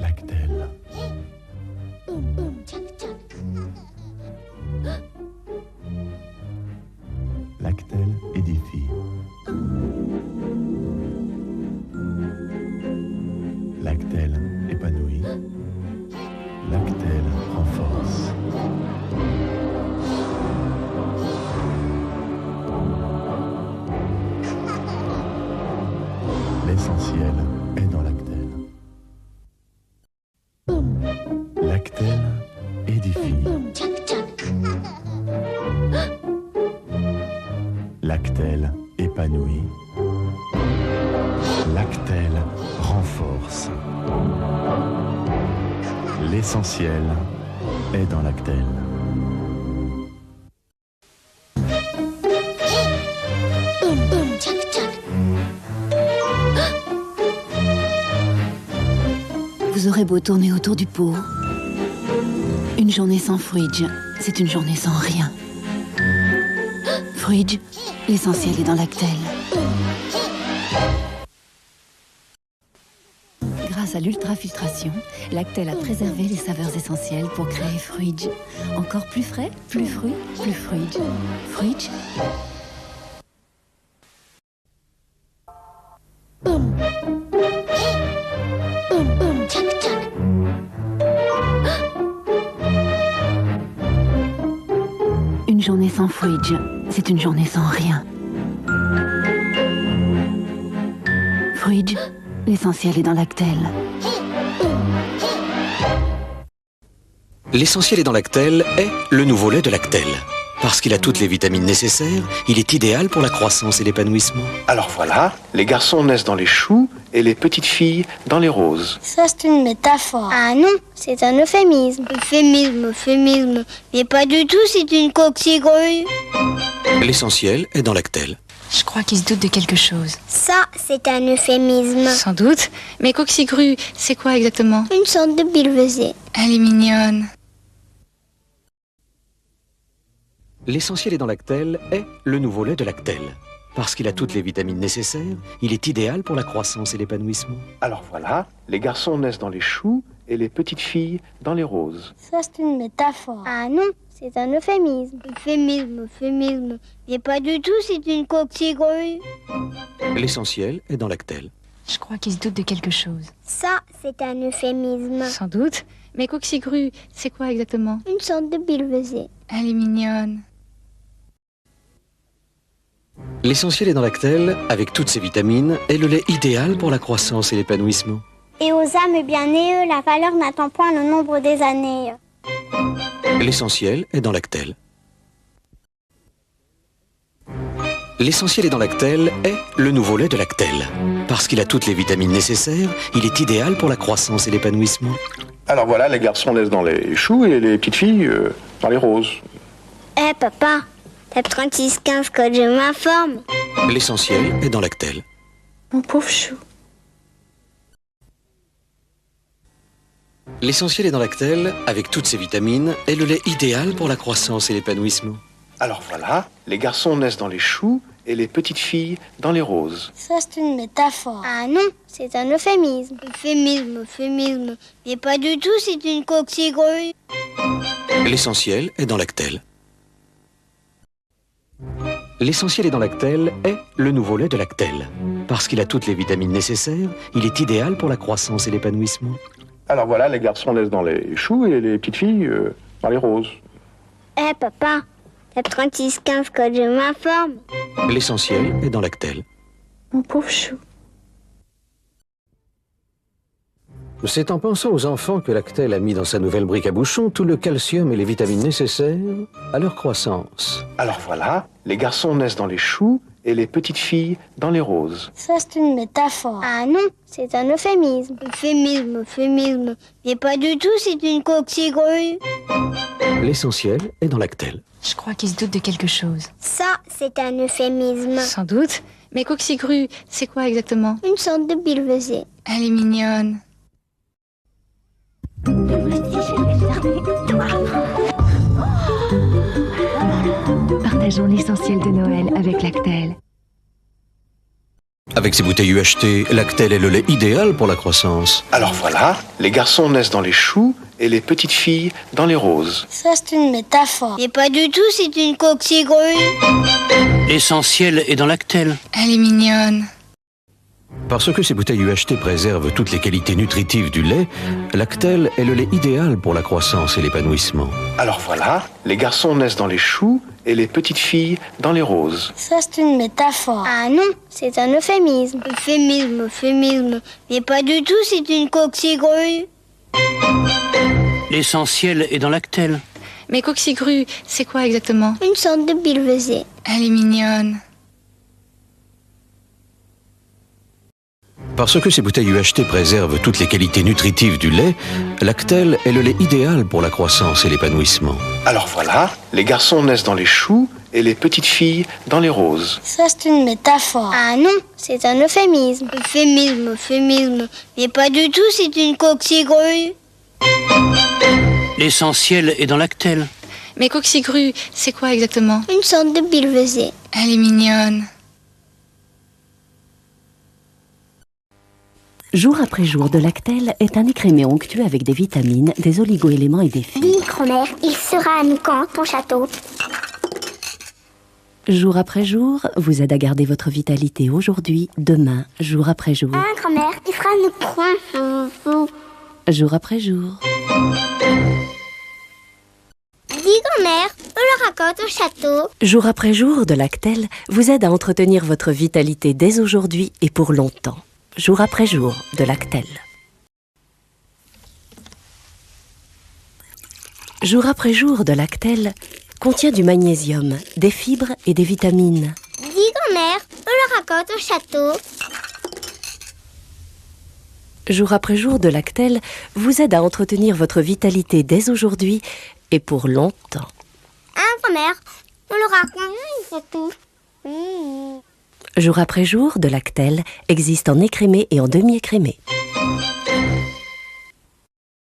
Lactel. Boum, boum, tchac, tchac. Lactel édifie. Lactel épanouit. Lactel renforce. L'essentiel est dans Lactel. Boum, Lactel édifie. boum, tchac, tchac. Lactel épanouit. Lactel renforce. L'essentiel est dans Lactel. Boum, boum, tchac, tchac. Vous aurez beau tourner autour du pot. Une journée sans Fridge, c'est une journée sans rien. Fridge, l'essentiel est dans Lactel. Grâce à l'ultrafiltration, Lactel a préservé les saveurs essentielles pour créer Fridge. Encore plus frais, plus fruits, plus Fridge. Fridge, Boum, boum, boum, tchac, tchac. une journée sans Fridge, c'est une journée sans rien. Fridge, l'essentiel est dans Lactel. L'essentiel est dans Lactel est le nouveau lait de Lactel. Parce qu'il a toutes les vitamines nécessaires, il est idéal pour la croissance et l'épanouissement. Alors voilà, les garçons naissent dans les choux et les petites filles dans les roses. Ça, c'est une métaphore. Ah non, c'est un euphémisme. Euphémisme. Mais pas du tout, c'est une coquille-grue. L'essentiel est dans Lactel. Je crois qu'il se doute de quelque chose. Ça, c'est un euphémisme. Sans doute. Mais coquille-grue, c'est quoi exactement? Une sorte de billevesée. Elle est mignonne. L'essentiel est dans Lactel est le nouveau lait de Lactel. Parce qu'il a toutes les vitamines nécessaires, il est idéal pour la croissance et l'épanouissement. Alors voilà, les garçons naissent dans les choux et les petites filles dans les roses. Ça, c'est une métaphore. Ah non, c'est un euphémisme. Euphémisme. Mais pas du tout, c'est une coquille-grue. L'essentiel est dans Lactel. Je crois qu'il se doute de quelque chose. Ça, c'est un euphémisme. Sans doute. Mais coquille-grue, c'est quoi exactement? Une sorte de billevesée. Elle est mignonne. L'essentiel est dans Lactel, avec toutes ses vitamines, est le lait idéal pour la croissance et l'épanouissement. Et aux âmes bien nées, la valeur n'attend point le nombre des années. L'essentiel est dans Lactel. L'essentiel est dans Lactel est le nouveau lait de Lactel. Parce qu'il a toutes les vitamines nécessaires, il est idéal pour la croissance et l'épanouissement. Alors voilà, les garçons naissent dans les choux et les petites filles dans les roses. Eh papa, t'as 36-15 que je m'informe. L'essentiel est dans Lactel. Mon pauvre chou. L'essentiel est dans Lactel, avec toutes ses vitamines, est le lait idéal pour la croissance et l'épanouissement. Alors voilà, les garçons naissent dans les choux et les petites filles dans les roses. Ça, c'est une métaphore. Ah non, c'est un euphémisme. Euphémisme. Mais pas du tout, c'est une coquille-grue. L'essentiel est dans Lactel. L'essentiel est dans Lactel est le nouveau lait de Lactel. Parce qu'il a toutes les vitamines nécessaires, il est idéal pour la croissance et l'épanouissement. Alors voilà, les garçons naissent dans les choux et les petites filles dans les roses. Eh papa, t'as 36-15 que je m'informe. L'essentiel est dans Lactel. Mon pauvre chou. C'est en pensant aux enfants que Lactel a mis dans sa nouvelle brique à bouchon tout le calcium et les vitamines nécessaires à leur croissance. Alors voilà, les garçons naissent dans les choux et les petites filles dans les roses. Ça, c'est une métaphore. Ah non, c'est un euphémisme. Euphémisme. Mais pas du tout, c'est une coquille-grue. L'essentiel est dans Lactel. Je crois qu'il se doute de quelque chose. Ça, c'est un euphémisme. Sans doute. Mais coquille-grue, c'est quoi exactement? Une sorte de billevesée. Elle est mignonne. Partageons l'essentiel de Noël avec Lactel. Avec ces bouteilles UHT, Lactel est le lait idéal pour la croissance. Alors voilà, les garçons naissent dans les choux et les petites filles dans les roses. Ça, c'est une métaphore. Mais pas du tout, c'est une coquille-grenouille. L'essentiel est dans Lactel. Elle est mignonne. Parce que ces bouteilles UHT préservent toutes les qualités nutritives du lait, Lactel est le lait idéal pour la croissance et l'épanouissement. Alors voilà, les garçons naissent dans les choux et les petites filles dans les roses. Ça, c'est une métaphore. Ah non, c'est un euphémisme. Euphémisme. Mais pas du tout, c'est une coquille-grenouille. L'essentiel est dans Lactel. Mais coquille-grue, c'est quoi exactement? Une sorte de billevesée. Elle est mignonne. Parce que ces bouteilles UHT préservent toutes les qualités nutritives du lait, Lactel est le lait idéal pour la croissance et l'épanouissement. Alors voilà, les garçons naissent dans les choux et les petites filles dans les roses. Ça, c'est une métaphore. Ah non, c'est un euphémisme. Euphémisme. Mais pas du tout, c'est une coquille-grenouille. L'essentiel est dans Lactel. Mais coquille-grue, c'est quoi exactement? Une sorte de billevesée. Elle est mignonne. Jour après jour de Lactel est un écrémé onctueux avec des vitamines, des oligo-éléments et des fibres. Dis, grand-mère, il sera à nous quand, ton château? Jour après jour vous aide à garder votre vitalité aujourd'hui, demain, jour après jour. Hein, grand-mère, il sera à nous quand? Jour après jour. Dis, grand-mère, on le raconte au château. Jour après jour de Lactel vous aide à entretenir votre vitalité dès aujourd'hui et pour longtemps. Jour après jour de Lactel. Jour après jour de Lactel contient du magnésium, des fibres et des vitamines. Dis, grand-mère, on le raconte au château. Jour après jour de Lactel vous aide à entretenir votre vitalité dès aujourd'hui et pour longtemps. Hein, grand-mère, on le raconte au château. Jour après jour de Lactel existe en écrémé et en demi-écrémé.